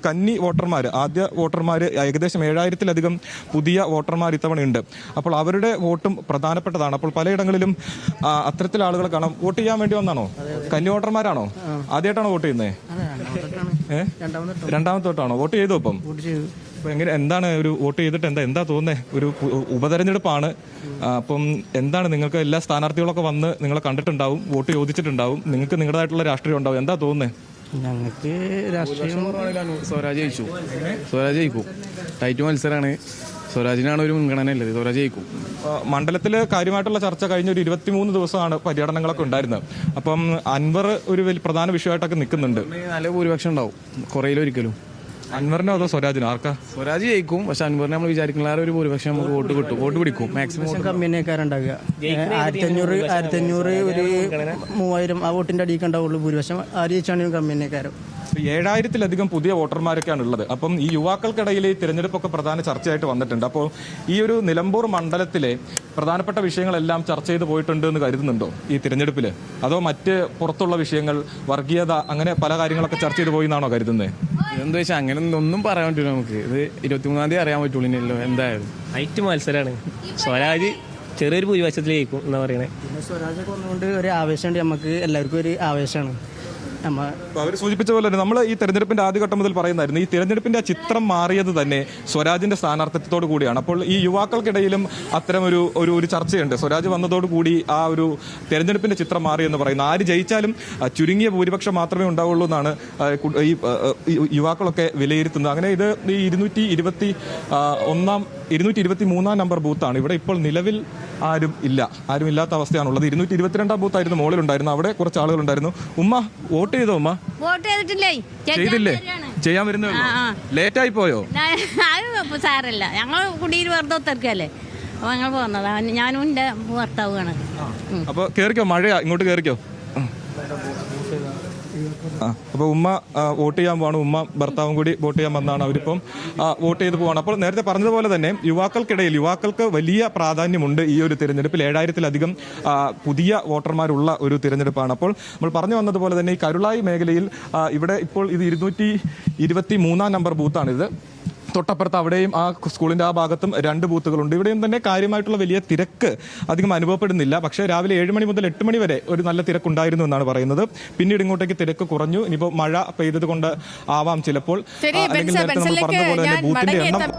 കന്നി വോട്ടർമാർ, ആദ്യ വോട്ടർമാർ ഏകദേശം 7000-ലധികം പുതിയ വോട്ടർമാർ ഇത്തവണ ഉണ്ട്. അപ്പോൾ അവരുടെ വോട്ടും പ്രധാനപ്പെട്ടതാണ്. അപ്പോൾ പലയിടങ്ങളിലും അത്തരത്തിൽ ആളുകളെ കാണാം. വോട്ട് ചെയ്യാൻ വേണ്ടി വന്നാണോ? കന്നി വോട്ടർമാരാണോ? ആദ്യമായിട്ടാണോ വോട്ട് ചെയ്യുന്നത്? രണ്ടാമത്തെ വോട്ടാണോ? വോട്ട് ചെയ്തോ? അപ്പം എങ്ങനെ, എന്താണ് ഒരു വോട്ട് ചെയ്തിട്ട് എന്താ തോന്നുന്നത്? ഒരു ഉപതെരഞ്ഞെടുപ്പാണ്. അപ്പം എന്താണ് നിങ്ങൾക്ക്, എല്ലാ സ്ഥാനാർത്ഥികളൊക്കെ വന്ന് നിങ്ങളെ കണ്ടിട്ടുണ്ടാവും, വോട്ട് ചോദിച്ചിട്ടുണ്ടാവും, നിങ്ങൾക്ക് നിങ്ങളുടേതായിട്ടുള്ള രാഷ്ട്രീയം ഉണ്ടാവും, എന്താ തോന്നുന്നത്? ഞങ്ങൾക്ക് രാഷ്ട്രീയം സ്വരാജ് ജയിക്കും. ടൈറ്റ് മത്സരമാണ്. സ്വരാജിനാണ് ഒരു മുൻഗണന ഉള്ളത്. സ്വരാജ് ജയിക്കും. മണ്ഡലത്തിൽ കാര്യമായിട്ടുള്ള ചർച്ച കഴിഞ്ഞ ഒരു 23 ദിവസമാണ് പര്യടനങ്ങളൊക്കെ ഉണ്ടായിരുന്നത്. അപ്പം അൻവർ ഒരു വലിയ പ്രധാന വിഷയമായിട്ടൊക്കെ നിൽക്കുന്നുണ്ട്. നല്ല ഭൂരിപക്ഷം ഉണ്ടാവും കുറയിലൊരിക്കലും. അൻവറിനോ അതോ സ്വരാജിനോ? ആർക്കാ? സ്വരാജ് ജയിക്കും. പക്ഷെ അൻവറിനെ നമ്മൾ വിചാരിക്കുന്ന ഒരു ഭൂരിപക്ഷം നമുക്ക് വോട്ട് കിട്ടും, വോട്ട് പിടിക്കും. മാക്സിമം കമ്മിനേക്കാരുണ്ടാവുക 1500 ഒരു 3000 ആ വോട്ടിന്റെ അടിയൊക്കെ ഉണ്ടാവുള്ളൂ ഭൂരിപക്ഷം. ആര് ജയിച്ചാണെങ്കിലും കമ്മിനേക്കാരും. 7000-ലധികം പുതിയ വോട്ടർമാരൊക്കെയാണ് ഉള്ളത്. അപ്പം ഈ യുവാക്കൾക്കിടയിൽ ഈ തിരഞ്ഞെടുപ്പൊക്കെ പ്രധാന ചർച്ചയായിട്ട് വന്നിട്ടുണ്ട്. അപ്പോൾ ഈ ഒരു നിലമ്പൂർ മണ്ഡലത്തിലെ പ്രധാനപ്പെട്ട വിഷയങ്ങളെല്ലാം ചർച്ച ചെയ്ത് പോയിട്ടുണ്ട് എന്ന് കരുതുന്നുണ്ടോ ഈ തിരഞ്ഞെടുപ്പിൽ? അതോ മറ്റ് പുറത്തുള്ള വിഷയങ്ങൾ, വർഗീയത, അങ്ങനെ പല കാര്യങ്ങളൊക്കെ ചർച്ച ചെയ്ത് പോയി എന്നാണോ കരുതുന്നത്? എന്താ വെച്ചാൽ അങ്ങനെ ഒന്നും പറയാൻ പറ്റില്ല. നമുക്ക് ഇത് 23-ാം തീയതി അറിയാൻ പറ്റുള്ളൂ. എന്തായാലും ഹൈറ്റ് മത്സരമാണ്. സ്വരാജ് ചെറിയൊരു ഭൂരിപക്ഷത്തിൽ ജയിക്കും എന്നാ പറയണേ. പിന്നെ സ്വരാജൊക്കെ വന്നുകൊണ്ട് ഒരു ആവേശമുണ്ട്, നമുക്ക് എല്ലാവർക്കും ഒരു ആവേശമാണ്. അവർ സൂചിപ്പിച്ച പോലെ തന്നെ നമ്മൾ ഈ തെരഞ്ഞെടുപ്പിന്റെ ആദ്യഘട്ടം മുതൽ പറയുന്നായിരുന്നു, ഈ തെരഞ്ഞെടുപ്പിന്റെ ചിത്രം മാറിയത് തന്നെ സ്വരാജിന്റെ സ്ഥാനാർത്ഥിത്വത്തോടു കൂടിയാണ്. അപ്പോൾ ഈ യുവാക്കൾക്കിടയിലും അത്തരം ഒരു ചർച്ചയുണ്ട്. സ്വരാജ് വന്നതോടുകൂടി ആ ഒരു തെരഞ്ഞെടുപ്പിന്റെ ചിത്രം മാറി എന്ന് പറയുന്നു. ആര് ജയിച്ചാലും ചുരുങ്ങിയ ഭൂരിപക്ഷം മാത്രമേ ഉണ്ടാവുള്ളൂ എന്നാണ് ഈ യുവാക്കളൊക്കെ വിലയിരുത്തുന്നത്. അങ്ങനെ ഇത് ഈ 223-ാം നമ്പർ ബൂത്താണ്. ഇവിടെ ഇപ്പോൾ നിലവിൽ ആരും ഇല്ലാത്ത അവസ്ഥയാണുള്ളത്. 222-ാം ബൂത്തായിരുന്നു മുകളിലുണ്ടായിരുന്നു. അവിടെ കുറച്ച് ആളുകളുണ്ടായിരുന്നു. ഉമ്മ വോട്ട് ചെയ്തോ? ഉമ്മ വോട്ട് ചെയ്തിട്ടില്ലേ? ചെയ്തില്ലേ? ചെയ്യാൻ വരുന്നേ ഉള്ളൂ. ലേറ്റ് ആയി പോയോ? സാരല്ല, ഞങ്ങൾ കുടിയിൽ വെറുതെ ഒത്തിരിക്കല്ലേ, അപ്പൊ ഞങ്ങൾ പോകുന്നതാ. ഞാനും എന്റെ ഭർത്താവുമാണ്. അപ്പൊ കേറിക്കോ, മഴയാ, ഇങ്ങോട്ട് കേറിക്കോ. അപ്പോൾ ഉമ്മ വോട്ട് ചെയ്യാൻ പോവാണ്. ഉമ്മ ഭർത്താവും കൂടി വോട്ട് ചെയ്യാൻ വന്നാണ്. അവരിപ്പം വോട്ട് ചെയ്ത് പോവാണ്. അപ്പോൾ നേരത്തെ പറഞ്ഞതുപോലെ തന്നെ യുവാക്കൾക്ക് വലിയ പ്രാധാന്യമുണ്ട് ഈ ഒരു തിരഞ്ഞെടുപ്പിൽ. 7000-ലധികം പുതിയ വോട്ടർമാരുള്ള ഒരു തിരഞ്ഞെടുപ്പാണ്. അപ്പോൾ നമ്മൾ പറഞ്ഞു വന്നതുപോലെ തന്നെ ഈ കരുളായി മേഖലയിൽ ഇവിടെ ഇപ്പോൾ ഇത് 223-ാം നമ്പർ ബൂത്താണിത്. തൊട്ടപ്പുറത്ത് അവിടെയും ആ സ്കൂളിൻ്റെ ആ ഭാഗത്തും 2 ബൂത്തുകളുണ്ട്. ഇവിടെയും തന്നെ കാര്യമായിട്ടുള്ള വലിയ തിരക്ക് അധികം അനുഭവപ്പെടുന്നില്ല. പക്ഷേ രാവിലെ 7 മണി മുതൽ 8 മണി വരെ ഒരു നല്ല തിരക്കുണ്ടായിരുന്നു എന്നാണ് പറയുന്നത്. പിന്നീട് ഇങ്ങോട്ടേക്ക് തിരക്ക് കുറഞ്ഞു. ഇനിയിപ്പോൾ മഴ പെയ്തത് കൊണ്ട് ആവാം ചിലപ്പോൾ, അല്ലെങ്കിൽ നേരത്തെ നമ്മൾ പറഞ്ഞതുപോലെ തന്നെ ബൂത്തിന്റെ എണ്ണം